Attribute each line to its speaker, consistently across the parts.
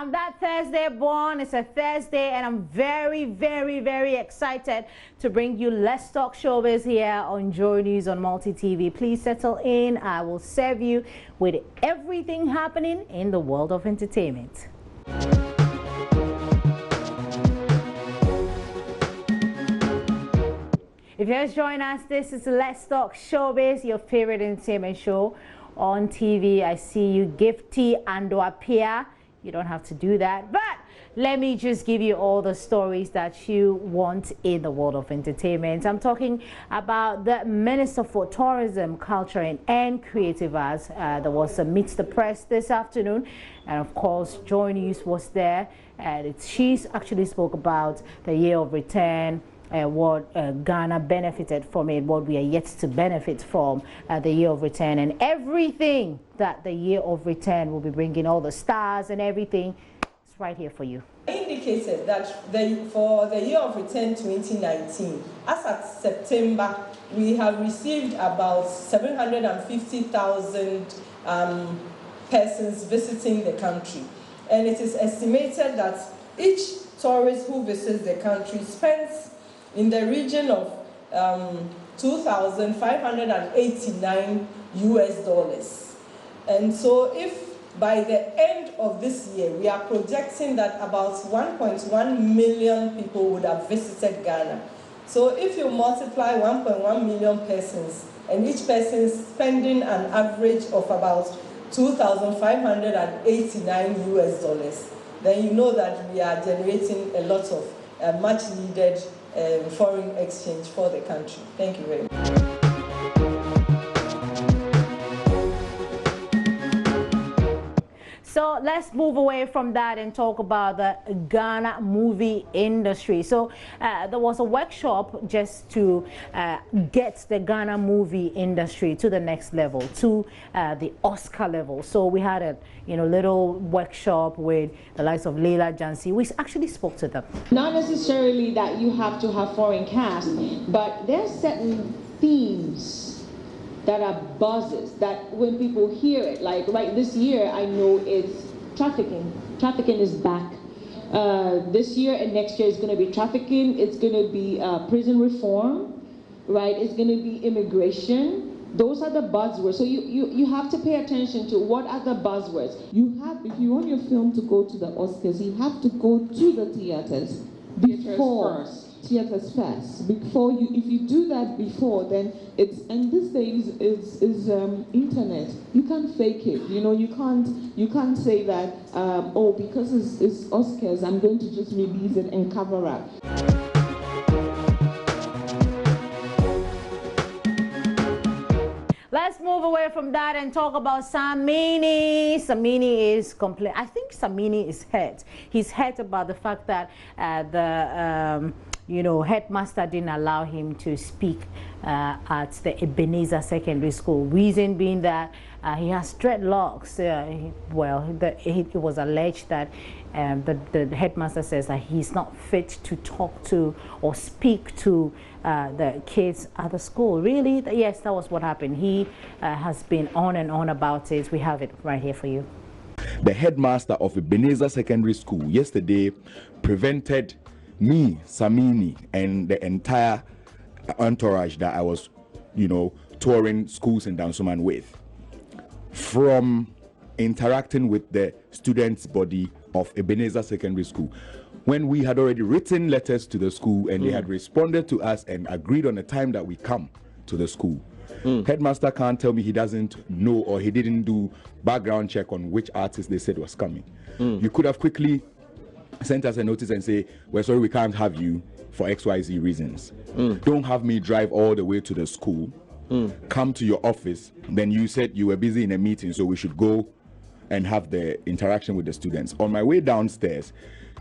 Speaker 1: On that Thursday, born, it's a Thursday, and I'm very, very, very excited to bring you Let's Talk Showbiz here on JoyNews on Multi TV. Please settle in. I will serve you with everything happening in the world of entertainment. If you're just joining us, this is Let's Talk Showbiz, your favorite entertainment show on TV. I see you gifty and appear. You don't have to do that, but let me just give you all the stories that you want in the world of entertainment. I'm talking about the Minister for Tourism, Culture and Creative Arts. There was a Meet the Press this afternoon, and of course JoyNews was there, and she actually spoke about the year of return, what Ghana benefited from it, what we are yet to benefit from the year of return, and everything that the year of return will be bringing, all the stars and everything. It's right here for you.
Speaker 2: Indicated that for the year of return 2019, as at September, we have received about 750,000 persons visiting the country, and it is estimated that each tourist who visits the country spends in the region of $2,589 US. And so if by the end of this year, we are projecting that about 1.1 million people would have visited Ghana. So if you multiply 1.1 million persons, and each person spending an average of about $2,589 US, then you know that we are generating a lot of much needed foreign exchange for the country. Thank you very much.
Speaker 1: So let's move away from that and talk about the Ghana movie industry. So there was a workshop just to get the Ghana movie industry to the next level, to the Oscar level. So we had a little workshop with the likes of Leila Jansi. We actually spoke to them.
Speaker 3: Not necessarily that you have to have foreign cast, but there are certain themes that are buzzes that when people hear it, like right this year, I know it's trafficking. Trafficking is back. This year and next year is going to be trafficking. It's going to be prison reform, right? It's going to be immigration. Those are the buzzwords. So you have to pay attention to what are the buzzwords.
Speaker 4: If you want your film to go to the Oscars, you have to go to the theaters before. Theaters first. Before you, if you do that before, then it's, and these days is internet. You can't fake it. You can't say that oh, because it's Oscars, I'm going to just release it and cover up.
Speaker 1: Let's move away from that and talk about Samini. Samini is I think Samini is hurt. He's hurt about the fact that the Headmaster didn't allow him to speak at the Ebonyza secondary school. Reason being that he has dreadlocks. It was alleged that the headmaster says that he's not fit to talk to or speak to the kids at the school. Really? Yes, that was what happened. He has been on and on about it. We have it right here for you.
Speaker 5: The headmaster of Ebonyza secondary school yesterday prevented me, Samini, and the entire entourage that I was, touring schools in Dansoman with, from interacting with the students' body of Ebonyza secondary school, when we had already written letters to the school and they had responded to us and agreed on the time that we come to the school. Headmaster can't tell me he doesn't know or he didn't do background check on which artist they said was coming. You could have quickly sent us a notice and say, we're sorry, we can't have you for XYZ reasons. Don't have me drive all the way to the school, come to your office, then you said you were busy in a meeting, so we should go and have the interaction with the students. On my way downstairs,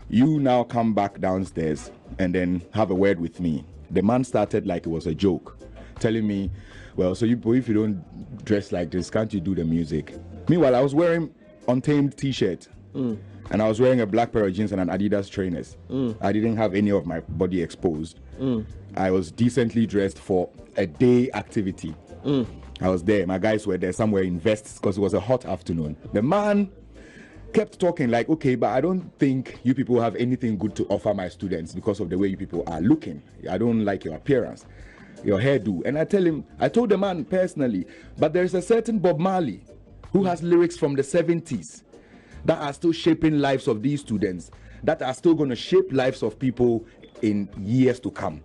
Speaker 5: you now come back downstairs and then have a word with me. The man started like it was a joke, telling me, well, so if you don't dress like this, can't you do the music? Meanwhile, I was wearing Untamed t-shirt. And I was wearing a black pair of jeans and an Adidas trainers. I didn't have any of my body exposed. I was decently dressed for a day activity. I was there. My guys were there somewhere in vests because it was a hot afternoon. The man kept talking like, okay, but I don't think you people have anything good to offer my students because of the way you people are looking. I don't like your appearance, your hairdo. And I told the man personally, but there's a certain Bob Marley who has lyrics from the 70s that are still shaping lives of these students, that are still going to shape lives of people in years to come.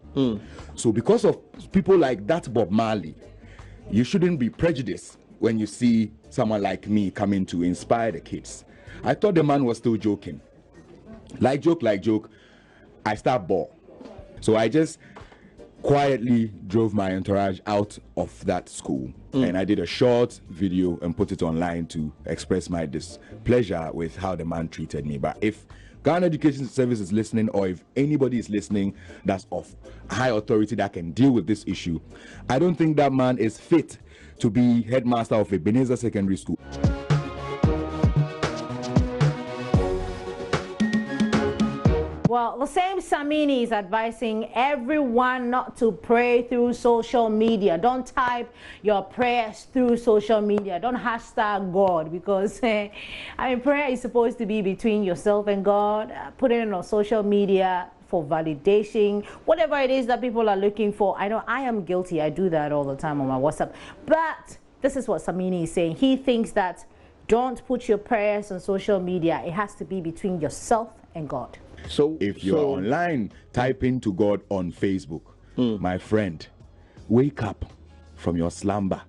Speaker 5: So because of people like that Bob Marley, you shouldn't be prejudiced when you see someone like me coming to inspire the kids. I thought the man was still joking. Like joke, I start bored. So I just quietly drove my entourage out of that school. And I did a short video and put it online to express my displeasure with how the man treated me. But if Ghana Education Service is listening, or if anybody is listening that's of high authority that can deal with this issue, I don't think that man is fit to be headmaster of Ebonyza Secondary School.
Speaker 1: Well, the same Samini is advising everyone not to pray through social media. Don't type your prayers through social media. Don't hashtag God, because prayer is supposed to be between yourself and God. Put it on social media for validation, whatever it is that people are looking for. I know I am guilty. I do that all the time on my WhatsApp. But this is what Samini is saying. He thinks that don't put your prayers on social media. It has to be between yourself and God.
Speaker 5: So if you're online typing to God on Facebook, my friend, wake up from your slumber.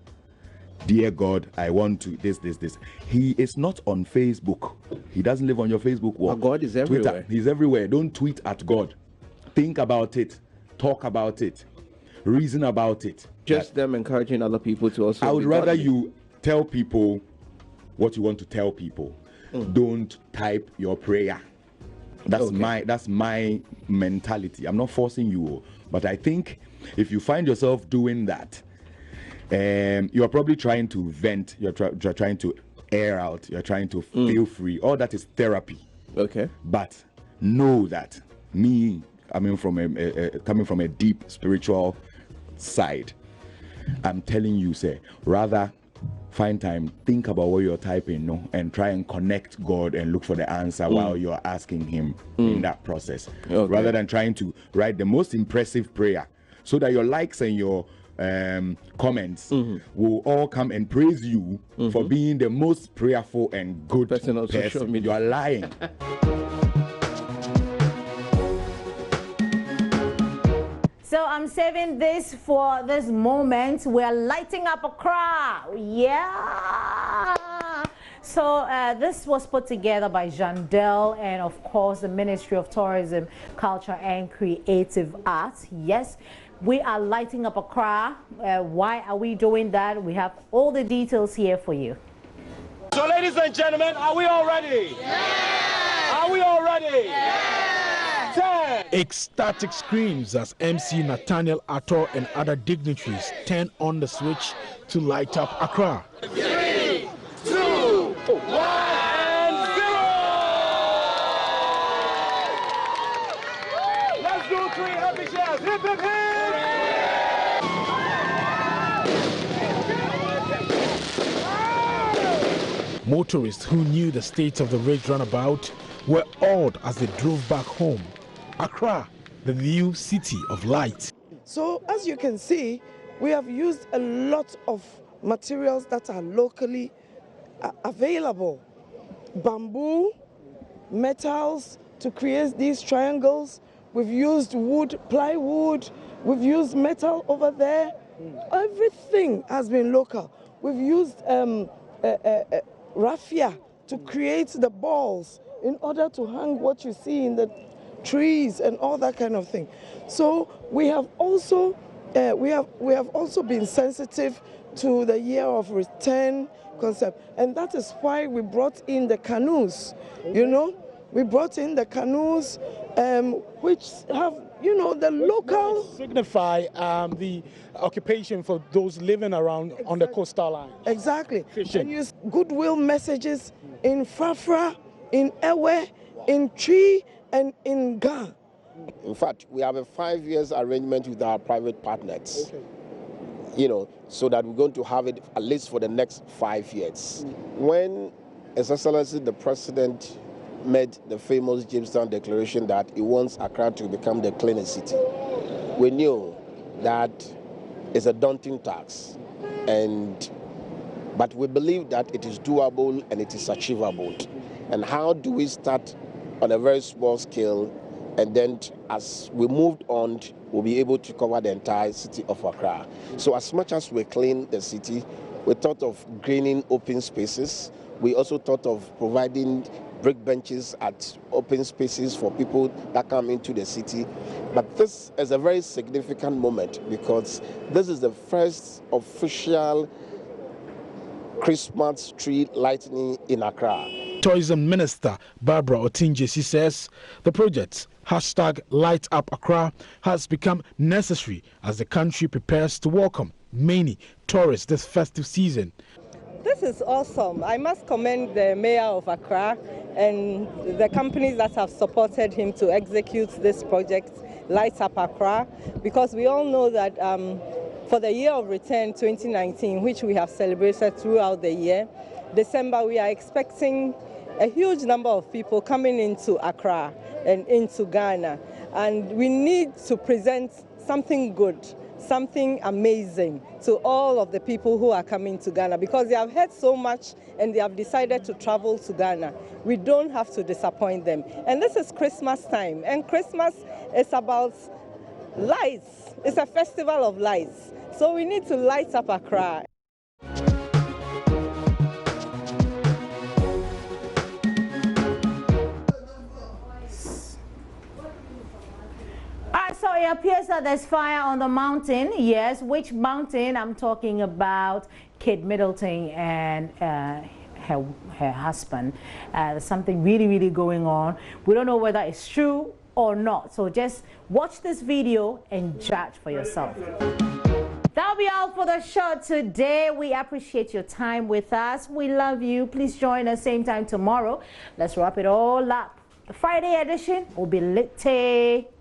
Speaker 5: Dear God, I want to this. He is not on Facebook. He doesn't live on your Facebook wall.
Speaker 6: God is everywhere.
Speaker 5: Twitter, he's everywhere. Don't tweet at God. Think about it. Talk about it. Reason about it.
Speaker 6: Just them encouraging other people to also.
Speaker 5: I would rather you tell people what you want to tell people. Don't type your prayer. That's my mentality. I'm not forcing you, but I think if you find yourself doing that, you are probably trying to vent. You're trying to air out. You're trying to feel free. All that is therapy.
Speaker 6: Okay.
Speaker 5: But know that coming from a deep spiritual side, I'm telling you, rather find time, think about what you're typing, and try and connect God and look for the answer while you're asking him in that process, rather than trying to write the most impressive prayer so that your likes and your comments will all come and praise you for being the most prayerful and good person on social media. You are lying.
Speaker 1: So I'm saving this for this moment. We're lighting up Accra. Yeah. So this was put together by Jandel and of course the Ministry of Tourism, Culture and Creative Arts. Yes, we are lighting up Accra. Why are we doing that? We have all the details here for you.
Speaker 7: So ladies and gentlemen, are we all ready? Yeah! Are we all ready? Yeah!
Speaker 8: Ecstatic screams as MC Nathaniel Attor and other dignitaries turn on the switch to light up Accra.
Speaker 7: 3, 2, 1, and 0! Let's do 3 happy cheers. Hip, hip, hip!
Speaker 8: Motorists who knew the state of the ridge runabout were awed as they drove back home. Accra, the new city of light.
Speaker 9: So as you can see, we have used a lot of materials that are locally available. Bamboo, metals to create these triangles. We've used wood, plywood. We've used metal over there. Everything has been local. We've used raffia to create the balls in order to hang what you see in the trees and all that kind of thing. So we have also been sensitive to the year of return concept, and that is why we brought in the canoes. We brought in the canoes, which have the local
Speaker 8: signify the occupation for those living around on the coastal line.
Speaker 9: Exactly.
Speaker 8: Fishing.
Speaker 9: And use goodwill messages in Fafra, in Ewe, in Tree, and in Ga.
Speaker 10: In fact, we have a 5 years arrangement with our private partners. Okay. So that we're going to have it at least for the next 5 years. When His Excellency the President made the famous Jamestown Declaration that he wants Accra to become the cleanest city. We knew that it's a daunting task, but we believe that it is doable and it is achievable. And how do we start on a very small scale, and then as we moved on, we'll be able to cover the entire city of Accra. So as much as we clean the city, we thought of greening open spaces. We also thought of providing brick benches at open spaces for people that come into the city. But this is a very significant moment because this is the first official Christmas tree lighting in Accra.
Speaker 8: Tourism Minister Barbara Otinjesi says the project #Light Up Accra has become necessary as the country prepares to welcome many tourists this festive season.
Speaker 2: This is awesome. I must commend the Mayor of Accra and the companies that have supported him to execute this project, Light Up Accra, because we all know that for the year of return 2019, which we have celebrated throughout the year, December, we are expecting a huge number of people coming into Accra and into Ghana. And we need to present something good, something amazing to all of the people who are coming to Ghana because they have heard so much and they have decided to travel to Ghana. We don't have to disappoint them. And this is Christmas time, and Christmas is about lights. It's a festival of lights. So we need to light up Accra.
Speaker 1: So it appears that there's fire on the mountain. Yes, which mountain? I'm talking about Kate Middleton and her husband. There's something really going on. We don't know whether it's true or not. So just watch this video and judge for yourself. That'll be all for the show today. We appreciate your time with us. We love you. Please join us same time tomorrow. Let's wrap it all up. The Friday edition will be lit.